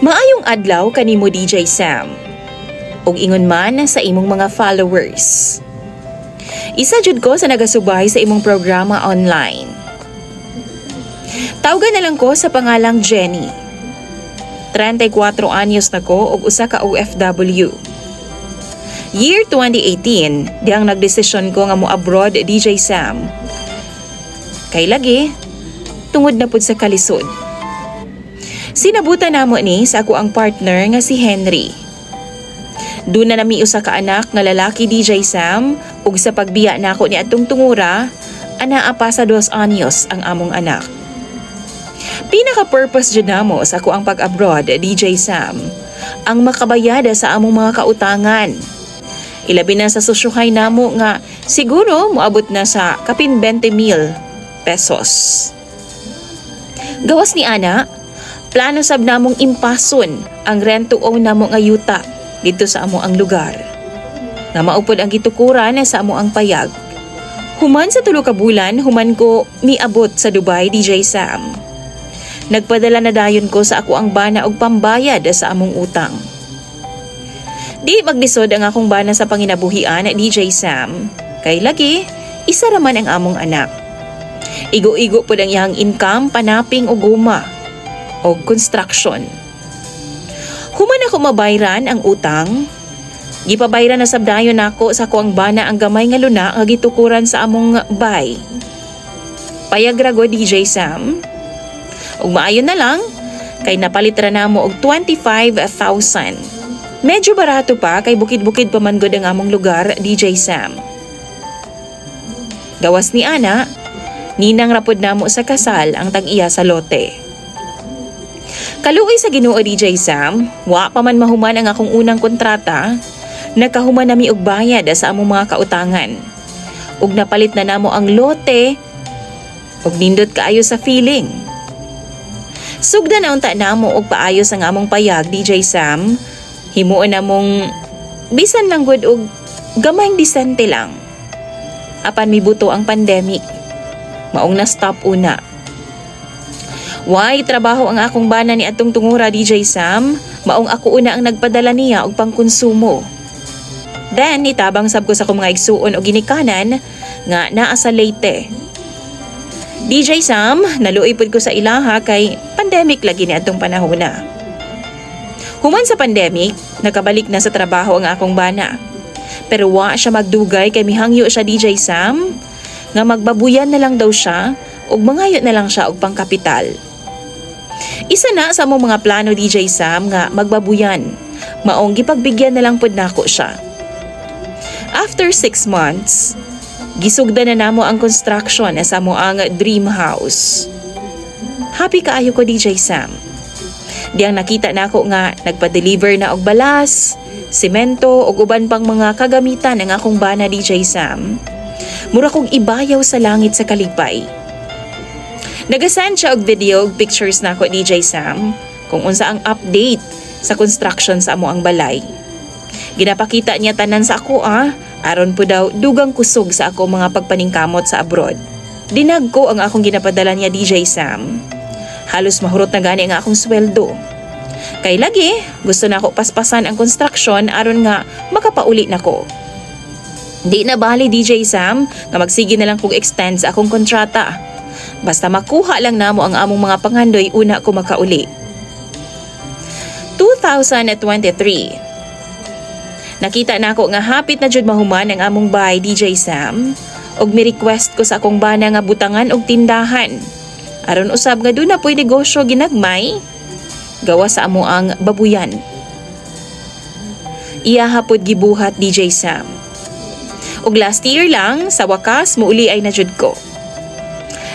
Maayong adlaw kanimo DJ Sam. Ug ingon man sa imong mga followers. Isa jud ko sa nagasubay sa imong programa online. Tawgan na lang ko sa pangalang Jenny. 34 anyos na ko ug usa ka OFW. Year 2018, dihang nagdesisyon ko nga mo abroad DJ Sam. Kay lagi, tungod na pud sa kalisod. Sinabutan namo ni sa ako ang partner nga si Henry. Doon na nami usa ka anak nga lalaki DJ Sam ug sa pagbiya nako ni adtong tungura, anaa pa sa 2 anyos ang among anak. Pinaka-purpose jud namo sa ako ang pag-abroad DJ Sam, ang makabayada sa among mga kautangan. Ilabi na sa susyuhay namo nga siguro moabot na sa kapin 20,000 pesos. Gawas ni ana, plano sab namong impason ang rent to own namo nga yuta dito sa amo ang lugar. Nga maupod ang gitukuran sa amo ang payag. Human sa 3 ka bulan, human ko miabot sa Dubai DJ Sam. Nagpadala na dayon ko sa ako ang bana og pambayad sa among utang. Di maglisod ang akong bana sa panginabuhian DJ Sam. Kay lagi, isa raman ang among anak. Igo-igo po ang iyang income, panaping o guma o construction. Human ako mabayran ang utang. Gipabayran na sabdayon nako sa kuang bana ang gamay nga luna nga gitukuran sa among bay. Payagra go DJ Sam. Ug maayon na lang kay napalit ra namo og 25,000. Medyo barato pa kay bukid-bukid pa man gud ang among lugar DJ Sam. Gawas ni ana, ninang rapod namo sa kasal ang tag-iya sa lote. Kaluoy sa Ginoo DJ Sam, wa pa man mahuman ang akong unang kontrata, nakahuman nami og bayad sa among mga kautangan. Ug napalit na namo ang lote ug nindot kaayo sa feeling. Sugda na unta namo og paayos ang among payag DJ Sam. Himuon namong bisan lang gud og gamayng disente lang. Apan mibuto ang pandemic. Maong na-stop una. Why trabaho ang akong bana ni atong tungura DJ Sam, maong ako una ang nagpadala niya og pangkonsumo. Then nitabang sab ko sa akong mga igsuon og ginikanan nga naa sa Leyte. DJ Sam, naluoy pud ko sa ilaha kay pandemic lagi ni atong panahona. Human sa pandemic, nakabalik na sa trabaho ang akong bana. Pero wa siya magdugay kay mihangyo siya DJ Sam nga magbabuyan na lang daw siya ug mangayo na lang siya og pangkapital. Isa na sa among mga plano DJ Sam nga magbabuyan. Maong gipagbigyan na lang pud nako siya. After 6 months, gisugdan na namo ang construction sa amo ang dream house. Happy kaayo ko DJ Sam. Diyang nakita nako nga nagpa-deliver na og balas, semento ug uban pang mga kagamitan ang akong bana DJ Sam. Mura kong ibayaw sa langit sa kalipay. Nagasend siya og video ug pictures nako DJ Sam kung unsa ang update sa construction sa amo ang balay. Ginapakita niya tanan sa ako aron po daw dugang kusog sa ako mga pagpaningkamot sa abroad. Dinag ko ang akong ginapadala niya DJ Sam. Halos mahurot na gani ang akong sweldo. Kay lagi, gusto na ako paspasan ang construction aron nga makapauli na ko. Di na bali DJ Sam nga magsige na lang kog extend sa akong kontrata. Basta makuha lang namo ang among mga pangandoy una ko makauli. 2023. Nakita na ako nga hapit na jud mahuman ang among bahay DJ Sam ug mi-request ko sa akong bana nga butangan og tindahan. Aron usab nga doon na po'y negosyo ginagmay, gawa sa amo ang babuyan. Iya hapod gibuhat DJ Sam. Ug last year lang, sa wakas, muuli ay najud ko.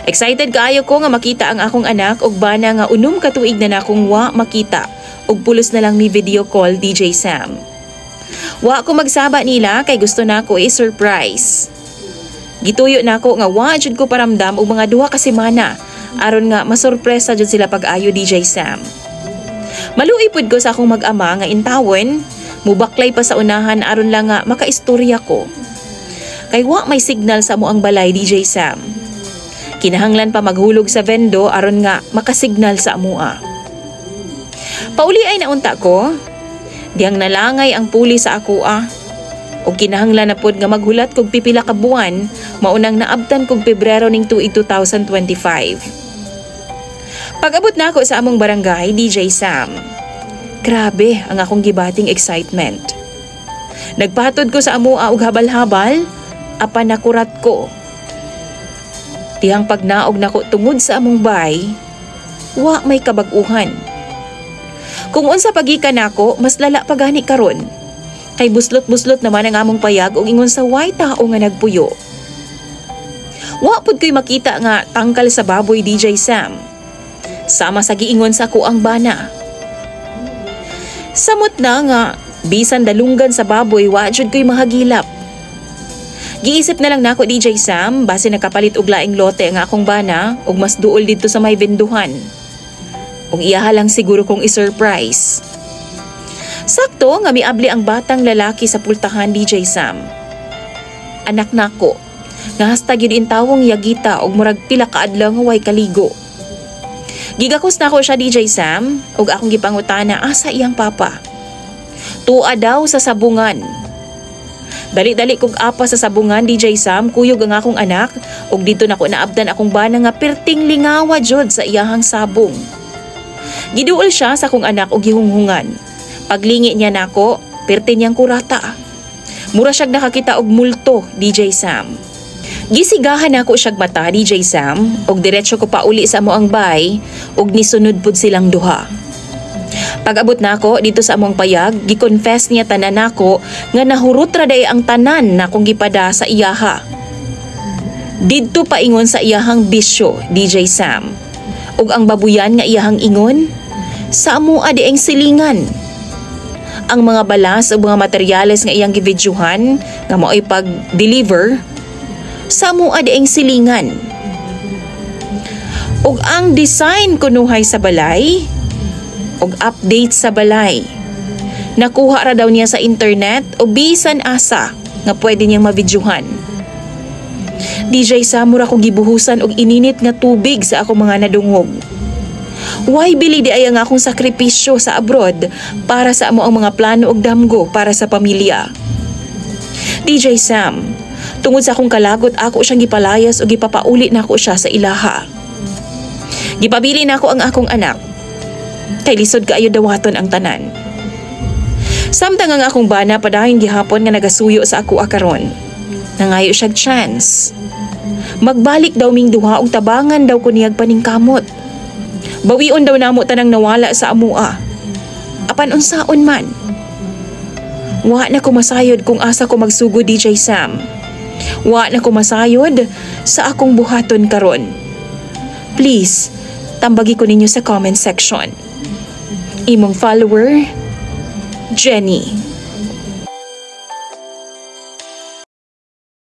Excited kaayo ko nga makita ang akong anak ug bana nga unom ka tuig na nakong wa makita ug pulos na lang mi video call DJ Sam. Wa ko magsaba nila kay gusto nako i-surprise. Gituyo nako nga wa jud ko paramdam og mga 2 ka semana aron nga masurpresa jud sila pag-ayo DJ Sam. Maluoy pud ko sa akong mag-ama nga intawon, mubaklay pa sa unahan aron lang nga makaistorya ko. Kay wa may signal sa amo ang balay DJ Sam. Kinahanglan pa maghulog sa vendo aron nga makasignal sa amoa. Pauli ay naunta ko. Diyang nalangay ang pulis sa ako O kinahanglan na pod nga maghulat kog pipila ka buwan, maunang naabtan kog Pebrero ning tuig 2025. Pag-abot na ako sa among barangay, DJ Sam. Grabe ang akong gibating excitement. Nagpahatod ko sa amua og habal-habal, apan nakurat ko. Tihang pagnaog nako tungod sa among bay, wa may kabag-uhan. Kung unsa pagikan nako, mas lala pa gani karon. Kay buslot-buslot naman ang among payag ug ingon sa way tao nga nagpuyo. Wa pud ko'y makita nga tangkal sa baboy, DJ Sam. Sama sa giingon sa ko ang bana. Samot na nga, bisan dalunggan sa baboy, wa jud ko'y mahagilap. Giisip na lang nako, DJ Sam, base nakapalit og laing lote nga akong bana ug mas duol dito sa may venduhan. Ug iyaha lang siguro kong i-surprise. Sakto nga miabli ang batang lalaki sa pultahan, DJ Sam. Anak nako, nga hasta gyud intawong Yagita og murag pila ka adlaw nga way kaligo. Gigakos nako siya, DJ Sam, ug akong gipangutana asa iyang papa. Tua daw sa sabungan. Dali-dali kog apa sa sabungan, DJ Sam, kuyog ang akong anak ug dito nako naabdan akong bana nga perting lingawa jud sa iyahang sabong. Giduol siya sa akong anak og gihunghungan. Paglingi niya nako, perti niyang kurata. Mura siyag nakakita og multo, DJ Sam. Gisigahan ako siyag mata, DJ Sam, og diretso ko pa uli sa amoang bay, og nisunod pud silang duha. Pag-abot nako dito sa among payag, gi-confess niya tanan nako nga nahurot ra day ang tanan na kong gipada sa iyaha. Didto paingon sa iyahang bisyo, DJ Sam. Og ang babuyan nga iyahang ingon, sa amoa di ang silingan. Ang mga balas o mga materyales nga iyang gividyuhan nga mao'y pag-deliver sa amoa di ang silingan. Og ang design kunuhay sa balay og update sa balay. Nakuha ra daw niya sa internet o bisan asa nga pwede niyang mavidyuhan. DJ Sam, mura ko gibuhusan og ininit nga tubig sa ako mga nadungog. Why bili di ay ang akong sakripisyo sa abroad para sa amo ang mga plano og damgo para sa pamilya. DJ Sam, tungod sa akong kalagot ako siyang gipalayas o gipapauli nako siya sa ilaha. Gipabili nako ang akong anak. Kay lisod kaayo dawaton ang tanan. Samtang ang akong bana padayon gihapon nga nagasuyo sa ako akaron. Nangayo siyag chance. Magbalik daw ming duha og tabangan daw ko niyag paningkamot. Bawion daw namo tanang nawala sa amua. Apan unsaon man. Wa na ko masayod kung asa ko magsugo, DJ Sam. Wa na ko masayod sa akong buhaton karon. Please, tambagi ko ninyo sa comment section. Imong follower, Jenny.